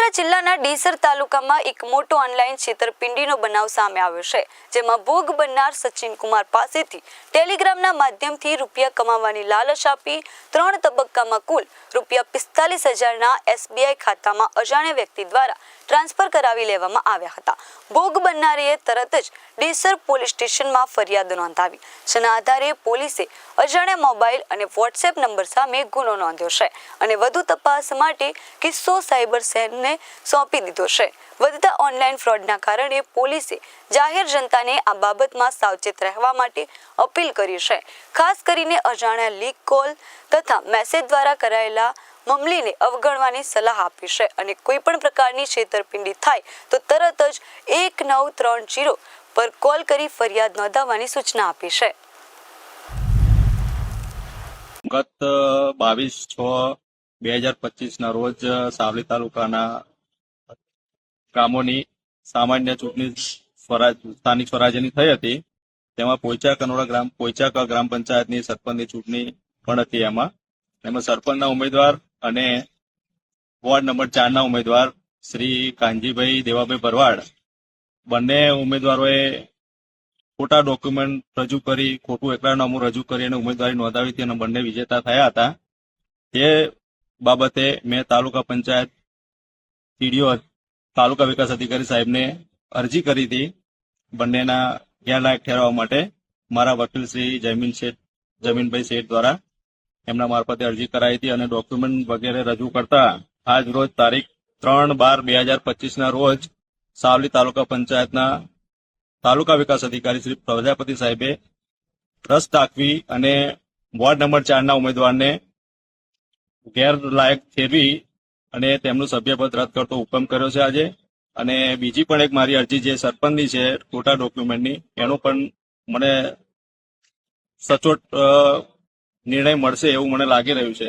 વડોદરા જિલ્લાના ડીસર તાલુકામાં એક મોટો ઓનલાઈન છેતરપિંડીનો બનાવ સામે આવ્યો છે, જેમાં ભોગ બનનાર સચિન કુમાર પાસેથી ટેલિગ્રામના માધ્યમથી રૂપિયા કમાવાની લાલચ આપી 3 તબક્કામાં કુલ ₹45,000ના SBI ખાતામાં અજાણ્યા વ્યક્તિ દ્વારા ટ્રાન્સફર કરાવી લેવામાં આવ્યા હતા। ભોગ બનનારીએ તરત જ ડીસર પોલીસ સ્ટેશનમાં ફરિયાદ નોંધાવી, જેના આધારે પોલીસે અજાણ્યા મોબાઈલ અને વોટ્સએપ નંબર સામે ગુનો નોંધ્યો છે અને વધુ તપાસ માટે કિસ્સો સાયબર સેલને સોંપી દીધો છે। વધતા ઓનલાઈન ફ્રોડના કારણે પોલીસે જાહેર જનતાને આ બાબતમાં સાવચેત રહેવા માટે અપીલ કરી છે। ખાસ કરીને અજાણ્યા લીક કોલ તથા મેસેજ દ્વારા કરાયેલા મામલીને અવગણવાની સલાહ આપી છે અને કોઈ પણ પ્રકારની છેતરપિંડી થાય તો તરત જ 1930 પર કોલ કરી ફરિયાદ નોંધાવવાની સૂચના આપી છે। ગત 22/6/2025 રોજ સાવલી તાલુકાના ગામોની સામાન્ય ચૂંટણી સ્થાનિક સ્વરાજ્યની થઈ હતી। તેમાં પોઈચા ગ્રામ પંચાયતની સરપંચની ચૂંટણી પણ હતી। એમાં સરપંચના ઉમેદવાર અને વોર્ડ નંબર 4ના ઉમેદવાર શ્રી કાનજીભાઈ દેવાભાઈ ભરવાડ બંને ઉમેદવારોએ ખોટા ડોક્યુમેન્ટ રજૂ કરી, ખોટું એકરારનામું રજૂ કરી અને ઉમેદવારી નોંધાવી હતી અને બંને વિજેતા થયા હતા। તે બાબતે મેં તાલુકા પંચાયત ટીડીઓ તાલુકા વિકાસ અધિકારી સાહેબને અરજી કરી હતી બંનેના ગેરલાયક ઠેરવવા માટે। મારા વકીલ શ્રી જમીનભાઈ શેઠ દ્વારા એમના મારફતે અરજી કરાઈ હતી અને ડોક્યુમેન્ટ વગેરે રજૂ કરતા આજ રોજ તારીખ 3/12/2025ના રોજ સાવલી તાલુકા પંચાયતના તાલુકા વિકાસ અધિકારી શ્રી પ્રજાપતિ સાહેબે રસ દાખવી અને વોર્ડ નંબર 4ના ઉમેદવારને ગેરલાયક ઠેરવી અને તેમનું સભ્યપદ રદ કરતો હુકમ કર્યો છે આજે। અને બીજી પણ એક મારી અરજી જે સરપંચની છે ખોટા ડોક્યુમેન્ટની, એનો પણ મને સચોટ નિર્ણય મળશે એવું મને લાગી રહ્યું છે।